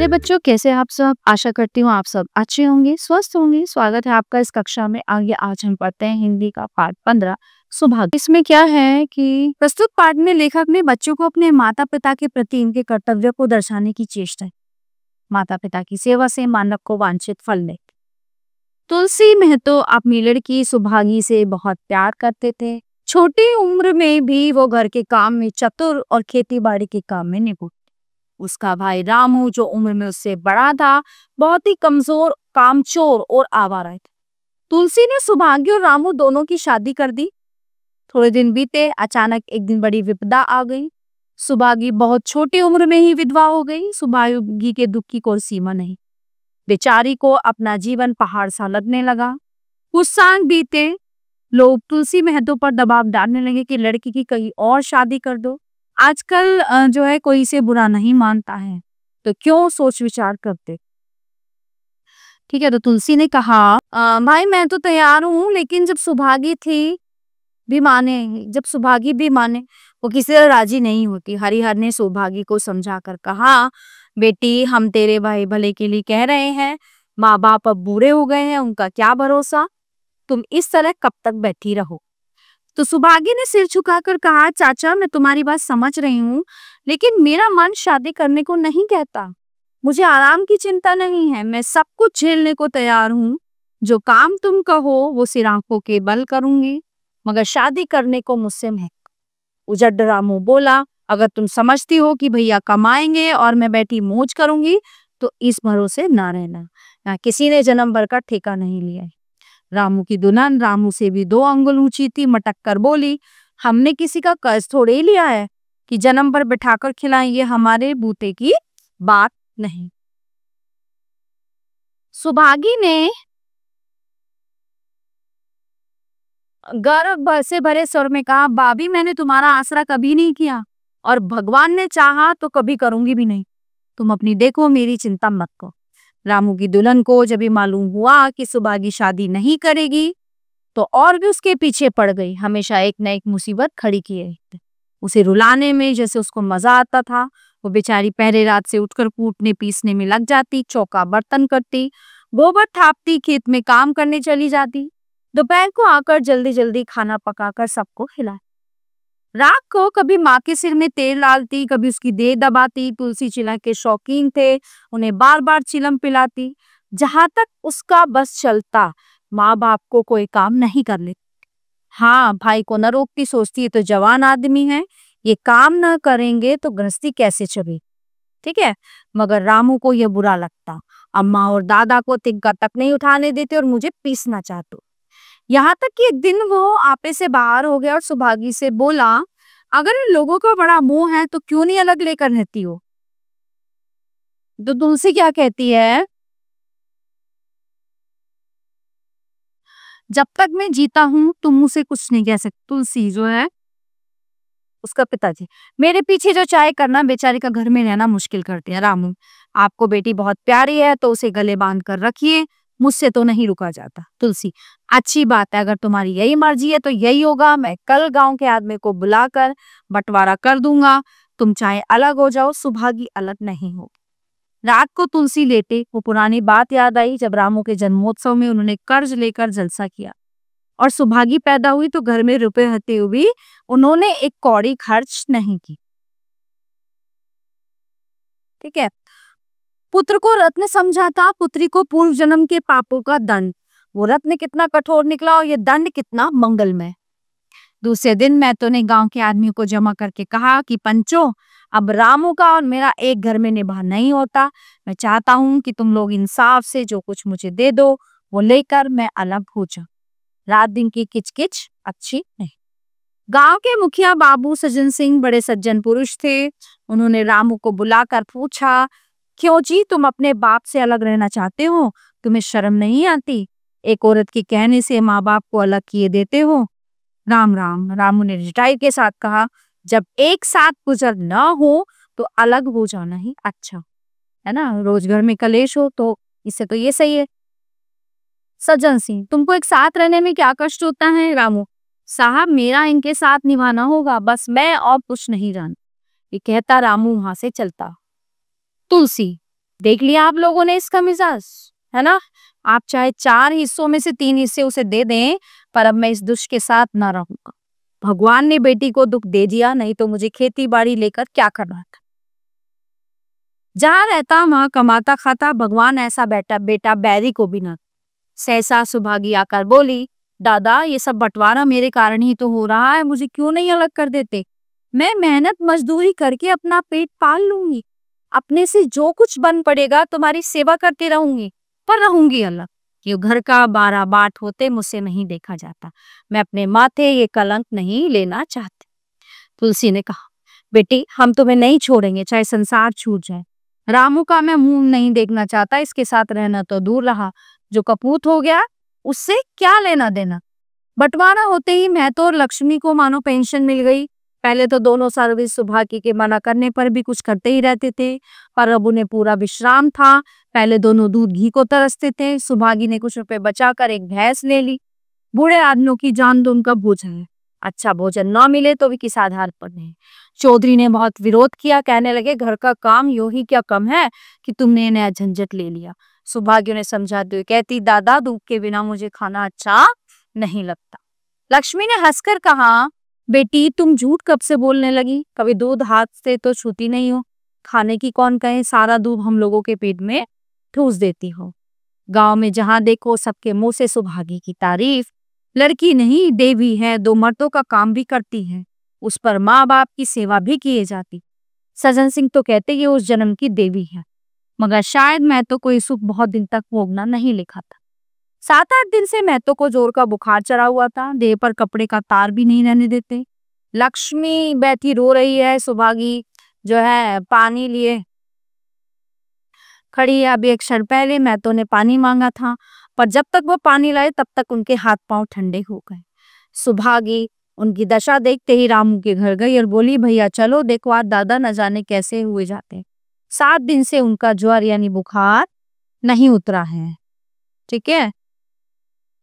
प्यारे बच्चों, कैसे आप सब? आशा करती हूँ आप सब अच्छे होंगे, स्वस्थ होंगे। स्वागत है आपका इस कक्षा में। आगे आज हम पढ़ते हैं हिंदी का पाठ 15 सुभाग। इसमें क्या है कि प्रस्तुत पाठ में लेखक ने बच्चों को अपने माता पिता के प्रति इनके कर्तव्य को दर्शाने की चेष्टा है। माता पिता की सेवा से मानव को वांछित फल मिले। तुलसी महतो अपनी लड़की सुभागी से बहुत प्यार करते थे। छोटी उम्र में भी वो घर के काम में चतुर और खेती बाड़ी के काम में निपुण। उसका भाई रामू जो उम्र में उससे बड़ा था, बहुत ही कमजोर, कामचोर और आवारा था। तुलसी ने सुभागी और रामू दोनों की शादी कर दी। थोड़े दिन बीते, अचानक एक दिन बड़ी विपदा आ गई। सुभागी बहुत छोटी उम्र में ही विधवा हो गई। सुभागी के दुख की कोई सीमा नहीं। बेचारी को अपना जीवन पहाड़ सा लगने लगा। कुछ साल बीते, लोग तुलसी महतो पर दबाव डालने लगे कि लड़की की कहीं और शादी कर दो। आजकल जो है कोई इसे बुरा नहीं मानता है, तो क्यों सोच विचार करते। ठीक है, तो तुलसी ने कहा, भाई मैं तो तैयार हूँ, लेकिन जब सुभागी भी माने, वो किसी तरह राजी नहीं होती। हरिहर ने सुभागी को समझाकर कहा, बेटी हम तेरे भाई भले के लिए कह रहे हैं। माँ बाप अब बूढ़े हो गए हैं, उनका क्या भरोसा। तुम इस तरह कब तक बैठी रहो। तो सुभागी ने सिर झुकाकर कहा, चाचा मैं तुम्हारी बात समझ रही हूँ, लेकिन मेरा मन शादी करने को नहीं कहता। मुझे आराम की चिंता नहीं है, मैं सब कुछ झेलने को तैयार हूँ। जो काम तुम कहो वो सिर आंखों के बल करूंगी, मगर शादी करने को मुझसे महक। उजड़ रामू बोला, अगर तुम समझती हो कि भैया कमाएंगे और मैं बैठी मौज करूंगी, तो इस भरोसे ना रहना। यहाँ किसी ने जन्म भर का ठेका नहीं लिया है। रामू की दुल्हन रामू से भी 2 अंगुल ऊंची थी, मटक कर बोली, हमने किसी का कर्ज थोड़े ही लिया है कि जन्म पर बिठाकर खिलाएं। ये हमारे बूते की बात नहीं। सुभागी ने गर्व से भरे स्वर में कहा, भाभी मैंने तुम्हारा आसरा कभी नहीं किया और भगवान ने चाहा तो कभी करूंगी भी नहीं। तुम अपनी देखो, मेरी चिंता मत करो। रामू की दुल्हन को जब ये मालूम हुआ कि सुभागी शादी नहीं करेगी, तो और भी उसके पीछे पड़ गई। हमेशा एक न एक मुसीबत खड़ी किए उसे रुलाने में जैसे उसको मजा आता था। वो बेचारी पहले रात से उठकर कूटने पीसने में लग जाती, चौका बर्तन करती, गोबर थापती, खेत में काम करने चली जाती। दोपहर को आकर जल्दी जल्दी खाना पकाकर सबको खिलाए। रात को कभी माँ के सिर में तेल डालती, कभी उसकी देह दबाती। तुलसी चिलम के शौकीन थे, उन्हें बार बार चिलम पिलाती। जहां तक उसका बस चलता, माँ बाप को कोई काम नहीं कर लेती। हाँ, भाई को न रोकती, सोचती है तो जवान आदमी है, ये काम न करेंगे तो गृहस्थी कैसे चले। ठीक है, मगर रामू को यह बुरा लगता। अम्मा और दादा को तिनका तक नहीं उठाने देते और मुझे पीसना चाहते। यहाँ तक कि एक दिन वो आपे से बाहर हो गया और सुभागी से बोला, अगर इन लोगों को बड़ा मोह है तो क्यों नहीं अलग लेकर रहती हो। तो तुलसी क्या कहती है, जब तक मैं जीता हूं तुम मुझसे कुछ नहीं कह सकते। तुलसी जो है उसका पिताजी, मेरे पीछे जो चाहे करना, बेचारी का घर में रहना मुश्किल करती है। रामू, आपको बेटी बहुत प्यारी है तो उसे गले बांध कर रखिए, मुझसे तो नहीं रुका जाता। तुलसी, अच्छी बात है, अगर तुम्हारी यही मर्जी है तो यही होगा। मैं कल गांव के आदमी को बुलाकर बंटवारा कर दूंगा। तुम चाहे अलग हो जाओ, सुभागी अलग नहीं हो। रात को तुलसी लेटे, वो पुरानी बात याद आई जब रामू के जन्मोत्सव में उन्होंने कर्ज लेकर जलसा किया और सुभागी पैदा हुई तो घर में रुपए रहते हुए उन्होंने एक कौड़ी खर्च नहीं की। ठीक है, पुत्र को रत्न समझा था, पुत्री को पूर्व जन्म के पापों का दंड। वो रत्न कितना कठोर निकला और ये दंड कितना मंगलमय। दूसरे दिन महतो ने गांव के आदमियों को जमा करके कहा कि पंचों, अब रामू का और मेरा एक घर में निभा नहीं होता। मैं चाहता हूं कि तुम लोग इंसाफ से जो कुछ मुझे दे दो वो लेकर मैं अलग हो जाऊं। रात दिन की किचकिच अच्छी नहीं। गांव के मुखिया बाबू सज्जन सिंह बड़े सज्जन पुरुष थे। उन्होंने रामू को बुलाकर पूछा, क्यों जी तुम अपने बाप से अलग रहना चाहते हो? तुम्हें शर्म नहीं आती? एक औरत के कहने से माँ बाप को अलग किए देते हो। राम राम, रामू ने रिटाई के साथ कहा, जब एक साथ गुजर न हो तो अलग हो जाना ही अच्छा है ना। रोज घर में कलेश हो तो इससे तो ये सही है। सज्जन सिंह, तुमको एक साथ रहने में क्या कष्ट होता है? रामू, साहब मेरा इनके साथ निभाना होगा, बस मैं और कुछ नहीं जानता। ये कहता रामू वहां से चलता। तुलसी, देख लिया आप लोगों ने इसका मिजाज, है ना? आप चाहे 4 हिस्सों में से 3 हिस्से उसे दे दें, पर अब मैं इस दुष्ट के साथ ना रहूंगा। भगवान ने बेटी को दुख दे दिया, नहीं तो मुझे खेती बाड़ी लेकर क्या करना था। जहाँ रहता वहां कमाता खाता, भगवान ऐसा बेटा बेटा बैरी को भी न। सहसा सुभागी आकर बोली, दादा ये सब बंटवारा मेरे कारण ही तो हो रहा है, मुझे क्यों नहीं अलग कर देते? मैं मेहनत मजदूरी करके अपना पेट पाल लूंगी, अपने से जो कुछ बन पड़ेगा तुम्हारी सेवा करती रहूंगी, पर रहूंगी अलग। ये घर का 12 बाट होते मुझसे नहीं देखा जाता, मैं अपने माथे ये कलंक नहीं लेना चाहती। तुलसी ने कहा, बेटी हम तुम्हें नहीं छोड़ेंगे चाहे संसार छूट जाए। रामू का मैं मुंह नहीं देखना चाहता, इसके साथ रहना तो दूर रहा, जो कपूत हो गया उससे क्या लेना देना। बंटवारा होते ही महतो और लक्ष्मी को मानो पेंशन मिल गई। पहले तो दोनों सर्विस सुभागी के मना करने पर भी कुछ करते ही रहते थे, पर अब उन्हें पूरा विश्राम था। पहले दोनों दूध घी को तरसते थे, सुभागी ने कुछ रुपए बचाकर एक भैंस ले ली। बूढ़े आदमियों की जान तो उनका भोजन है, अच्छा भोजन न मिले तो भी किस आधार पर नहीं। चौधरी ने बहुत विरोध किया, कहने लगे घर का काम यूं ही क्या कम है कि तुमने नया झंझट ले लिया। सुभाग्य ने समझाते हुए कहती, दादा दूध के बिना मुझे खाना अच्छा नहीं लगता। लक्ष्मी ने हंसकर कहा, बेटी तुम झूठ कब से बोलने लगी, कभी दूध हाथ से तो छूती नहीं हो, खाने की कौन कहे सारा दूध हम लोगों के पेट में ठूस देती हो। गांव में जहां देखो सबके मुंह से सुभागी की तारीफ, लड़की नहीं देवी है, 2 मर्दों का काम भी करती है, उस पर माँ बाप की सेवा भी किए जाती। सज्जन सिंह तो कहते ये उस जन्म की देवी है, मगर शायद मैं तो कोई सुख बहुत दिन तक भोगना नहीं लिखा था। 7-8 दिन से महतो को जोर का बुखार चढ़ा हुआ था, देह पर कपड़े का तार भी नहीं रहने देते। लक्ष्मी बैठी रो रही है, सुभागी जो है पानी लिए खड़ी है। अभी एक क्षण पहले महतो ने पानी मांगा था, पर जब तक वो पानी लाए तब तक उनके हाथ पांव ठंडे हो गए। सुभागी उनकी दशा देखते ही रामू के घर गई और बोली, भैया चलो देखो आज दादा न जाने कैसे हुए जाते, 7 दिन से उनका ज्वर यानी बुखार नहीं उतरा है। ठीक है,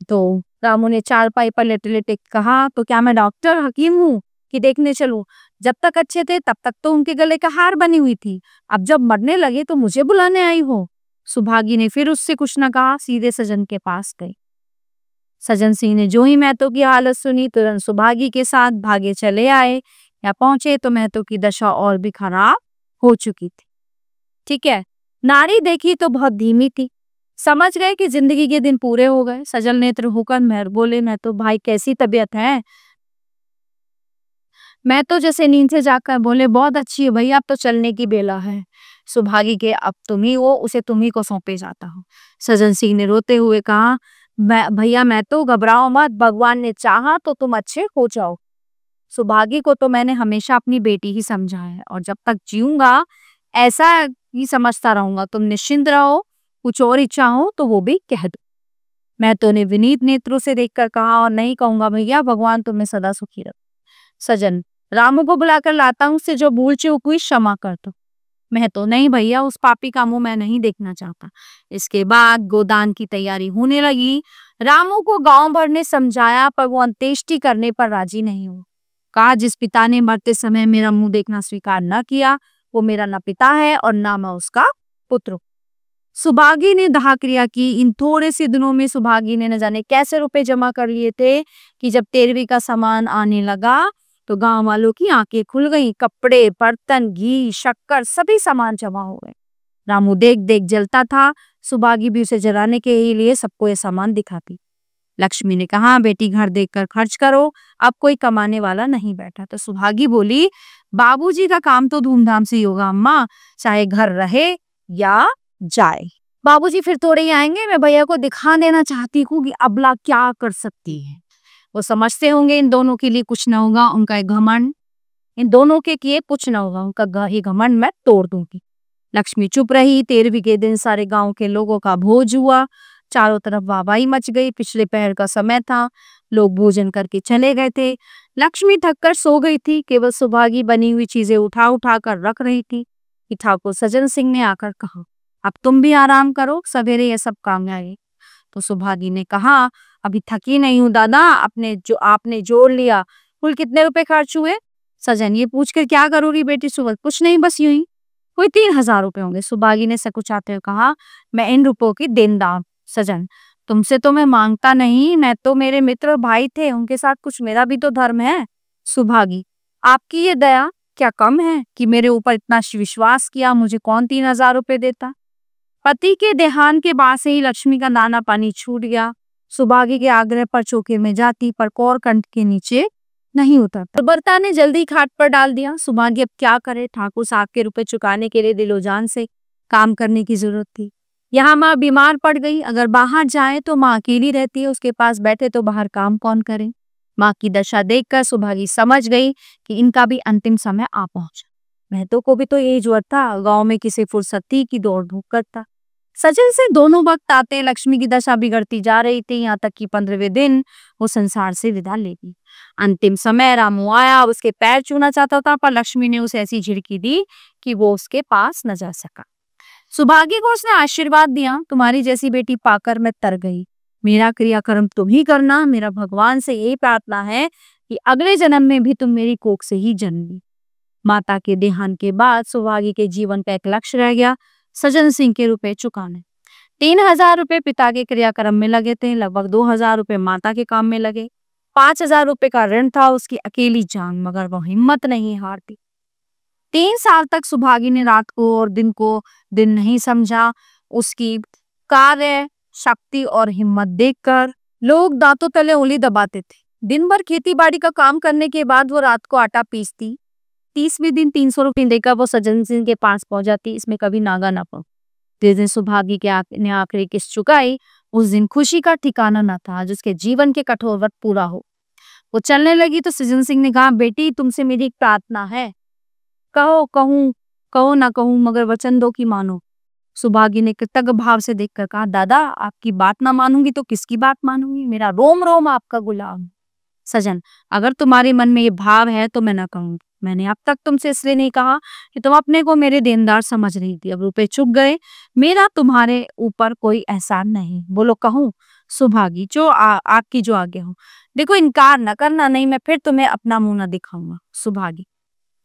तो रामू ने चारपाई पर लेटे लेटे कहा, तो क्या मैं डॉक्टर हकीम हूँ कि देखने चलूं? जब तक अच्छे थे तब तक तो उनके गले का हार बनी हुई थी, अब जब मरने लगे तो मुझे बुलाने आई हो। सुभागी ने फिर उससे कुछ न कहा, सीधे सजन के पास गई। सज्जन सिंह ने जो ही महतो की हालत सुनी तुरंत सुभागी के साथ भागे चले आए। या पहुंचे तो महतो की दशा और भी खराब हो चुकी थी। ठीक है, नारी देखी तो बहुत धीमी थी, समझ गए कि जिंदगी के दिन पूरे हो गए। सजल नेत्र होकर मेहर बोले, मैं तो भाई कैसी तबीयत है? मैं तो जैसे नींद से जाकर बोले, बहुत अच्छी है भैया, अब तो चलने की बेला है। सुभागी के अब तुम ही हो, उसे तुम ही को सौंपे जाता हूँ। सज्जन सिंह ने रोते हुए कहा, भैया मैं तो घबराओ मत, भगवान ने चाहा तो तुम अच्छे हो जाओ। सुभागी को तो मैंने हमेशा अपनी बेटी ही समझा है और जब तक जीऊंगा ऐसा ही समझता रहूंगा। तुम निश्चिंत रहो, कुछ और इच्छा हो तो वो भी कह दो। मैं तो ने विनीत नेत्रों से देखकर कहा, और नहीं कहूंगा भैया, भगवान तुम्हें सदा सुखी रखे। सजन, रामू को बुलाकर लाता हूँ, उससे जो भूल चूक हुई क्षमा कर दो। मैं तो नहीं भैया, उस पापी का मुंह मैं नहीं देखना चाहता। इसके बाद गोदान की तैयारी होने लगी। रामू को गांव भर ने समझाया पर वो अंत्येष्टि करने पर राजी नहीं हुआ। कहा, जिस पिता ने मरते समय मेरा मुंह देखना स्वीकार न किया वो मेरा न पिता है और न मैं उसका पुत्र। सुभागी ने दाह क्रिया की। इन थोड़े से दिनों में सुभागी ने न जाने कैसे रुपए जमा कर लिए थे कि जब 13वीं का सामान आने लगा तो गांव वालों की आंखें खुल गईं। कपड़े, बर्तन, घी, शक्कर सभी सामान जमा हो गए। रामू देख देख जलता था, सुभागी भी उसे जलाने के ही लिए सबको ये सामान दिखाती। लक्ष्मी ने कहा, बेटी घर देखकर खर्च करो, अब कोई कमाने वाला नहीं बैठा। तो सुभागी बोली, बाबूजी का काम तो धूमधाम से ही होगा अम्मा, चाहे घर रहे या जाए। बाबूजी फिर थोड़े ही आएंगे, मैं भैया को दिखा देना चाहती हूँ कि अबला क्या कर सकती है। वो समझते होंगे इन दोनों के लिए कुछ न होगा, उनका एक घमंड इन दोनों के किए कुछ न होगा, उनका ही घमंड मैं तोड़ दूंगी। लक्ष्मी चुप रही। 13वीं के दिन सारे गांव के लोगों का भोज हुआ, चारों तरफ वाहवाही मच गई। पिछले पहर का समय था, लोग भोजन करके चले गए थे। लक्ष्मी थककर सो गई थी, केवल सुभागी बनी हुई चीजें उठा उठा कर रख रही थी कि ठाकुर सज्जन सिंह ने आकर कहा, अब तुम भी आराम करो, सवेरे ये सब काम आए। तो सुभागी ने कहा, अभी थकी नहीं हूँ दादा, आपने जोड़ लिया, कुल कितने रुपए खर्च हुए? सजन, ये पूछकर क्या करोगी बेटी सुबह? कुछ नहीं, बस यूं ही। कोई 3,000 रुपए होंगे। सुभागी ने सकुचाते हुए कहा, मैं इन रुपयों की देनदार हूं। सजन, तुमसे तो मैं मांगता नहीं, मैं तो मेरे मित्र और भाई थे, उनके साथ कुछ मेरा भी तो धर्म है। सुभागी, आपकी ये दया क्या कम है कि मेरे ऊपर इतना विश्वास किया, मुझे कौन 3,000 रुपए देता। पति के देहांत के बाद से ही लक्ष्मी का दाना पानी छूट गया। सुभागी के आग्रह पर चौके में जाती, पर कौर कंठ के नीचे नहीं उतरता। बर्ता ने जल्दी खाट पर डाल दिया। सुभागी अब क्या करे, ठाकुर साहब के रुपए चुकाने के लिए दिलो जान से काम करने की जरूरत थी। यहाँ माँ बीमार पड़ गई, अगर बाहर जाए तो माँ अकेली रहती है, उसके पास बैठे तो बाहर काम कौन करे। माँ की दशा देखकर सुभागी समझ गई कि इनका भी अंतिम समय आ पहुंचा। महतो को भी तो यही जरूरत था, गांव में किसी फुर्सत थी कि दौड़ धूप करता। सजन से दोनों वक्त आते लक्ष्मी की दशा बिगड़ती जा रही थी, यहाँ तक कि 15वें दिन वो संसार से विदा ले गई। अंतिम समय रामू आया, उसके पैर छूना चाहता था, पर लक्ष्मी ने उसे ऐसी झिड़की दी कि वो उसके पास न जा सका। सुभागी को उसने आशीर्वाद दिया, तुम्हारी जैसी बेटी पाकर मैं तर गई। मेरा क्रियाकर्म तुम ही करना, मेरा भगवान से यही प्रार्थना है कि अगले जन्म में भी तुम मेरी कोख से ही जन्म ली। माता के देहांत के बाद सुभागी के जीवन का एक लक्ष्य रह गया, सजन सिंह के रुपए चुकाने। 3,000 रुपए पिता के क्रियाक्रम में लगे थे, लगभग 2,000 रुपए माता के काम में लगे। 5,000 रुपए का ऋण था उसकी अकेली जान, मगर वो हिम्मत नहीं हारती। 3 साल तक सुभागी ने रात को और दिन को दिन नहीं समझा। उसकी कार्य शक्ति और हिम्मत देखकर लोग दांतों तले उंगली दबाते थे। दिन भर खेती बाड़ी का काम करने के बाद वो रात को आटा पीसती। 30वें दिन 300 रुपये देकर वो सज्जन सिंह के पास पहुंच जाती, इसमें कभी नागा ना पड़ो। जिस दिन सुभागी के ने आखिरी किस्त चुकाई, उस दिन खुशी का ठिकाना न था, आज उसके जीवन के कठोर व्रत पूरा हो। वो चलने लगी तो सज्जन सिंह ने कहा, बेटी तुमसे मेरी एक प्रार्थना है, कहो कहूँ कहो ना कहूँ, मगर वचन दो कि मानो। सुभागी ने कृतज्ञ भाव से देखकर कहा, दादा आपकी बात ना मानूंगी तो किसकी बात मानूंगी, मेरा रोम रोम आपका गुलाम। सजन, अगर तुम्हारे मन में ये भाव है तो मैं ना कहूँ। मैंने अब तक तुमसे इसलिए नहीं कहा कि तुम अपने को मेरे देनदार समझ रही थी, अब रुपए चुक गए, मेरा तुम्हारे ऊपर कोई एहसान नहीं। बोलो कहूँ। सुभागी, जो आपकी जो आज्ञा हो। देखो इनकार न करना, नहीं मैं फिर तुम्हें अपना मुंह न दिखाऊंगा। सुभागी,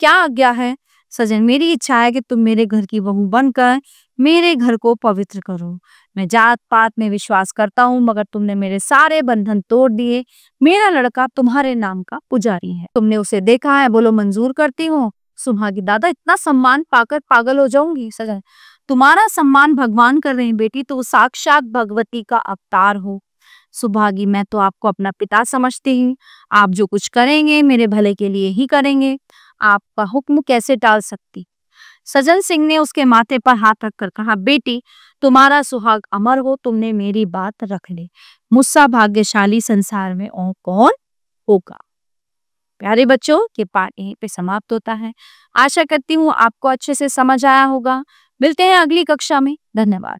क्या आज्ञा है। सजन, मेरी इच्छा है कि तुम मेरे घर की बहू बनकर मेरे घर को पवित्र करो। मैं जात पात में विश्वास करता हूँ, मगर तुमने मेरे सारे बंधन तोड़ दिए। मेरा लड़का तुम्हारे नाम का पुजारी है, तुमने उसे देखा है, बोलो मंजूर करती हूँ। सुभागी, दादा इतना सम्मान पाकर पागल हो जाऊंगी। सजन, तुम्हारा सम्मान भगवान कर रहे हैं बेटी, तो साक्षात भगवती का अवतार हो। सुभागी, मैं तो आपको अपना पिता समझती हूँ, आप जो कुछ करेंगे मेरे भले के लिए ही करेंगे, आपका हुक्म कैसे टाल सकती। सज्जन सिंह ने उसके माथे पर हाथ रखकर कहा, बेटी तुम्हारा सुहाग अमर हो, तुमने मेरी बात रख ली। मुझसा भाग्यशाली संसार में और कौन होगा। प्यारे बच्चों, ये पाठ यहीं पे समाप्त होता है। आशा करती हूँ आपको अच्छे से समझ आया होगा। मिलते हैं अगली कक्षा में। धन्यवाद।